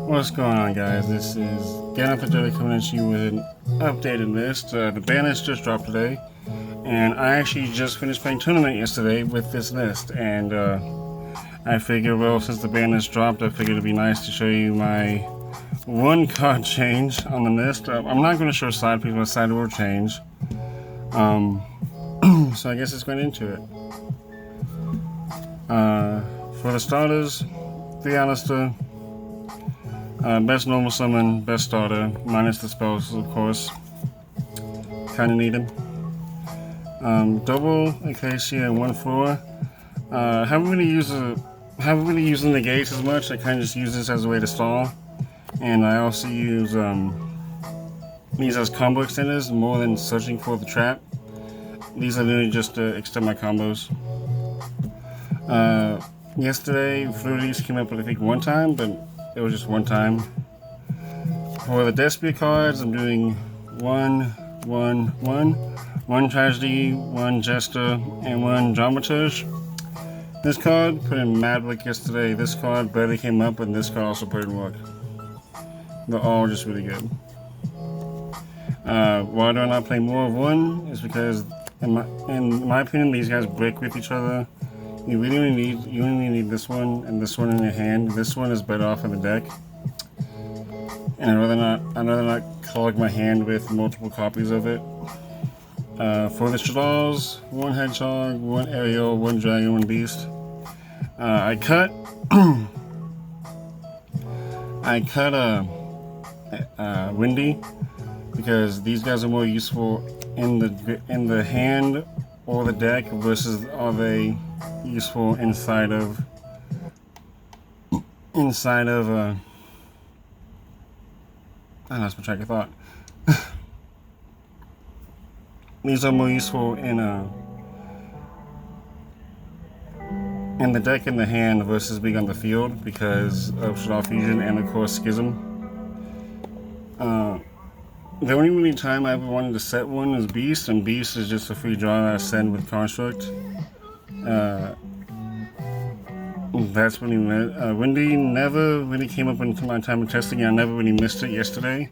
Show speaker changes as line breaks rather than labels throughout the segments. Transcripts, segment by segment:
What's going on, guys? This is Dogmatika coming at you with an updated list. The banlist just dropped today, and I actually just finished playing tournament yesterday with this list. And I figured, well, since the banlist dropped, I figured it'd be nice to show you my one card change on the list. I'm not going to show side piece, but side will change. So I guess let's get into it. For the starters, the Alistair. Best normal summon, best starter, minus the spells, of course. Kinda need him. Double Acacia and 1/4. Haven't really used the negates as much. I kind of just use this as a way to stall, and I also use these as combo extenders more than searching for the trap. These are literally just to extend my combos. Yesterday, Flurries came up with I think one time, but it was just one time. For the despia cards, I'm doing 1, 1, 1, 1 tragedy, 1 jester, and 1 dramaturge. This card put in mad work yesterday. This card barely came up, and this card also put in work. They're all just really good. Why do I not play more of one? Is because in my opinion, these guys break with each other. You only need this one and this one in your hand. This one is better off in the deck. And I'd rather not clog my hand with multiple copies of it. For the shadolls, 1 hedgehog, 1 aerial, 1 dragon, 1 beast. I cut windy because these guys are more useful in the hand or the deck versus are they useful inside of I lost my track of thought. These are more useful in the deck and the hand versus being on the field because of shadoll fusion and of course schism. The only really time I ever wanted to set one is beast, and beast is just a free draw that I send with construct. That's when windy never really came up into my time of testing, and I never really missed it yesterday,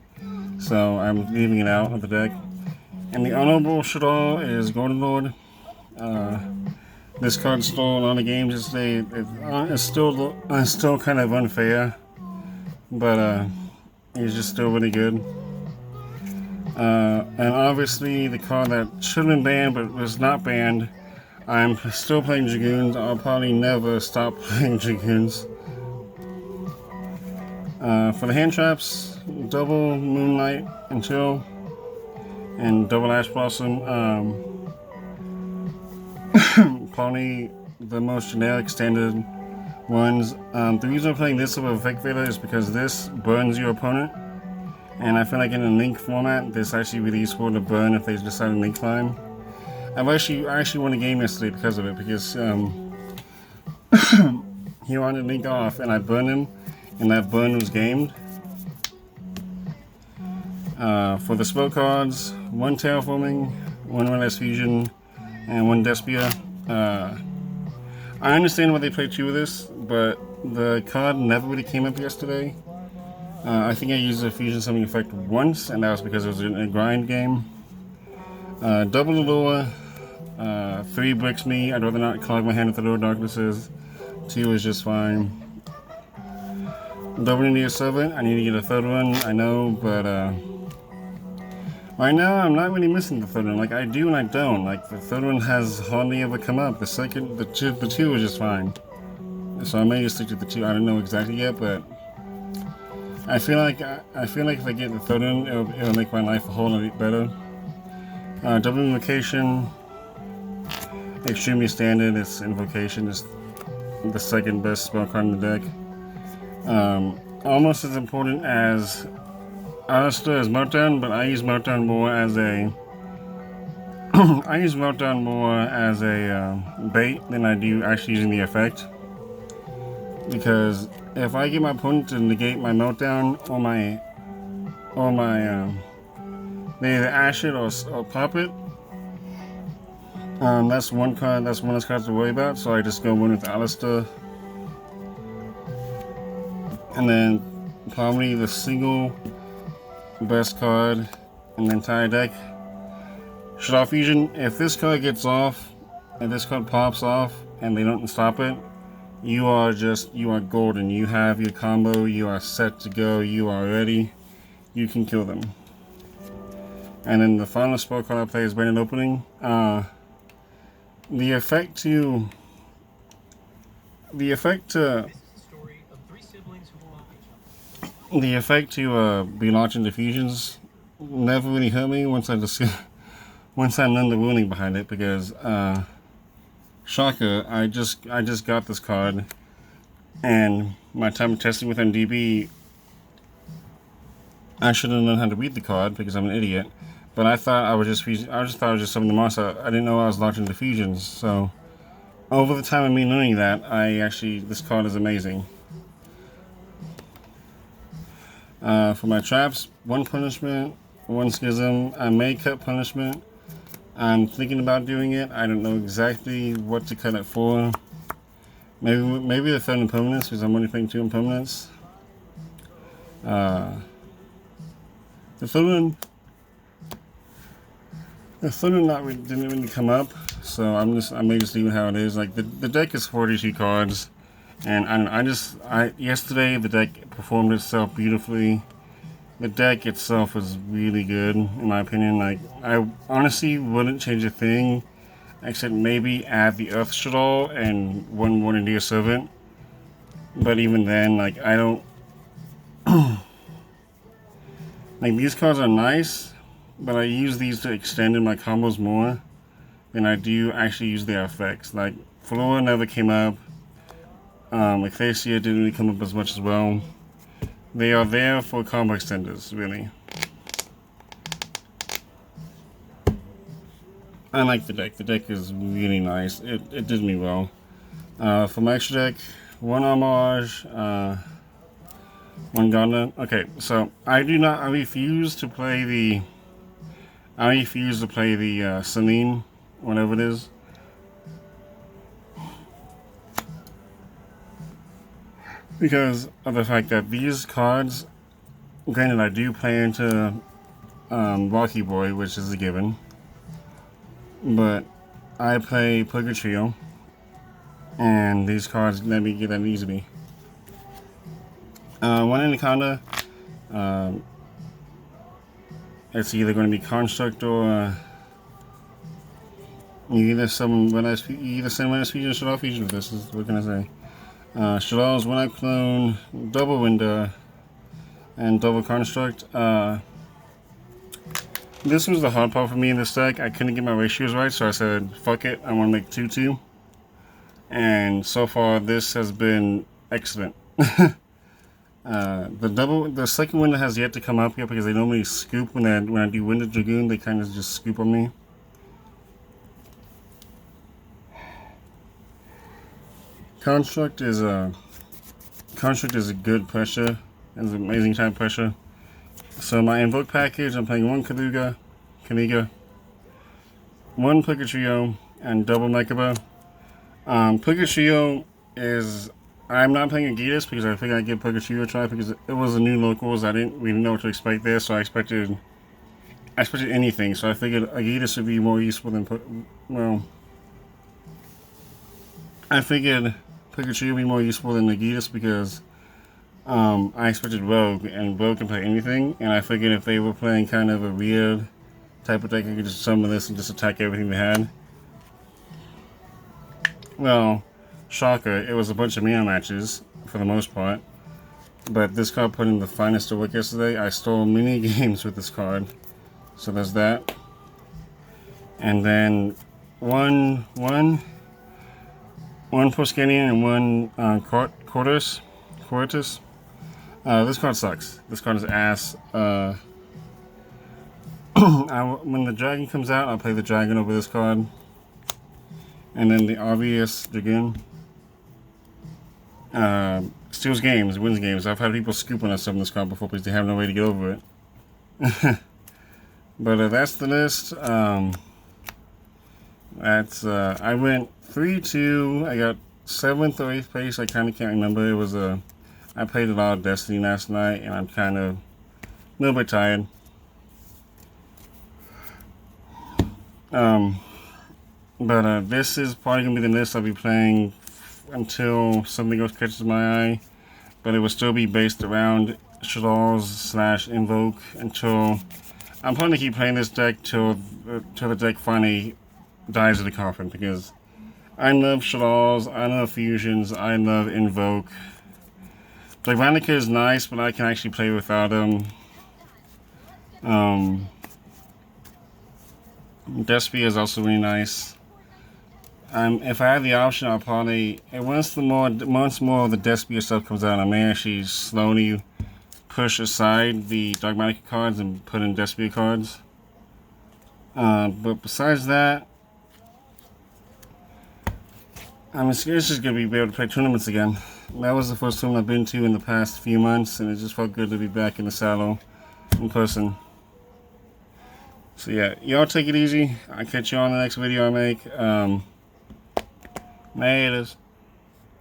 so I'm leaving it out of the deck. And the honorable shadoll is Golden Lord. This card stole a lot of games yesterday. It's still kind of unfair, but it's just still really good. And obviously the card that should have been banned but was not banned. I'm still playing dragoons. I'll probably never stop playing dragoons. For the hand traps, double moonlight and chill, and double ash blossom. Probably the most generic standard ones. The reason I'm playing this over Effect Vader is because this burns your opponent, and I feel like in a link format, this actually really useful to burn if they decide to link climb. I actually won a game yesterday because of it, because he wanted to link off and I burned him, and that burn was gamed. For the spell cards, 1 terraforming, 1 relentless fusion, and 1 despia. I understand why they played 2 of this, but the card never really came up yesterday. I think I used a fusion summoning effect once, and that was because it was a grind game. Double allure. 3 bricks me. I'd rather not clog my hand with the lower darknesses. 2 is just fine. Double India Servant. I need to get a 3rd one, I know, but right now I'm not really missing the 3rd one. Like I do and I don't. Like the 3rd one has hardly ever come up. The 2 is just fine. So I may just stick to the 2. I don't know exactly yet, but I feel like if I get the 3rd one, it'll make my life a whole lot better. Double Invocation, extremely standard. It's Invocation, is the 2nd best spell card in the deck. Almost as important as Alistair is Meltdown, but I use Meltdown more as a bait than I do actually using the effect. Because if I get my opponent to negate my Meltdown or my they either ash it or pop it, that's one card. That's one of those cards to worry about. So I just go in with Alistair, and then probably the single best card in the entire deck. Shadoll Fusion, if this card gets off, if this card pops off and they don't stop it, you are golden. You have your combo, you are set to go, you are ready, you can kill them. And then the final spell card I play is Branded Opening. The effect to be launching diffusions never really hurt me once I learned the ruling behind it, because shocker, I just got this card, and my time of testing with MDB, I should have known how to read the card because I'm an idiot. But I thought I just thought I was just summoning the monster. I didn't know I was launching diffusions. So over the time of me learning that, this card is amazing. For my traps, 1 punishment, 1 schism. I may cut punishment. I'm thinking about doing it. I don't know exactly what to cut it for. Maybe the third impermanence, because I'm only playing 2 impermanents. The third one didn't really come up, so I may just leave it how it is. Like the deck is 42 cards, and yesterday the deck performed itself beautifully. The deck itself was really good, in my opinion. Like, I honestly wouldn't change a thing, except maybe add the Earth Shadoll and 1 Warning Dear Servant. But even then, like, I don't like, these cards are nice, but I use these to extend in my combos more than I do actually use their effects. Like, Flora never came up. Ecclesia didn't really come up as much as well. They are there for combo extenders, really. I like the deck. The deck is really nice. It did me well. For my extra deck, 1 Homage, 1 Gauntlet. Okay, so I refuse to play the Celine, whatever it is. Because of the fact that these cards, granted I do play into Rocky Boy, which is a given, but I play Poker Trio, and these cards let me get that easily. 1 Anaconda, it's either going to be Construct or you either send one Fusion or Shadoll Fusion with this. What can I say? Shadolls, 1 Clone, double Window, and double Construct. This was the hard part for me in this deck. I couldn't get my ratios right, so I said, fuck it, I want to make 2-2. And so far, this has been excellent. The second window has yet to come up yet, because they normally scoop when I do Window Dragoon. They kind of just scoop on me. Construct is a good pressure. It's an amazing type pressure. So my invoke package, I'm playing 1 Kaniga, 1 Poker Trio, and double Mechaba. Poker Trio is, I'm not playing Agitas because I figured I'd give Poker Trio a try, because it was a new locals. I didn't really know what to expect there, so I expected anything. So I figured Agitas would be more useful than I figured Poker Trio would be more useful than Agitas, because I expected Rogue, and Rogue can play anything, and I figured if they were playing kind of a weird type of deck, I could just summon this and just attack everything they had. Well, shocker, it was a bunch of mana matches, for the most part, but this card put in the finest of work yesterday. I stole many games with this card, so there's that. And then one Poscanian and 1 Quartus. This card sucks. This card is ass. When the dragon comes out, I'll play the dragon over this card. And then the obvious dragoon. Steals games, wins games. I've had people scoop on us on this card before because they have no way to get over it. But that's the list. I went 3-2. I got 7th or 8th place. I kind of can't remember. It was a I played a lot of Destiny last night, and I'm kind of a little bit tired. But this is probably gonna be the list I'll be playing until something else catches my eye. But it will still be based around shadolls / invoke until I'm probably gonna keep playing this deck till the deck finally dies in the coffin, because I love shadolls, I love fusions, I love invoke. Dogmatika is nice, but I can actually play without them. Despia is also really nice. If I have the option, I'll probably, once more of the Despia stuff comes out, I may actually slowly push aside the Dogmatika cards and put in Despia cards. But besides that, I'm just gonna be able to play tournaments again. That was the first tournament I've been to in the past few months, and it just felt good to be back in the saddle in person. So yeah, y'all take it easy. I'll catch you on the next video I make. Laters.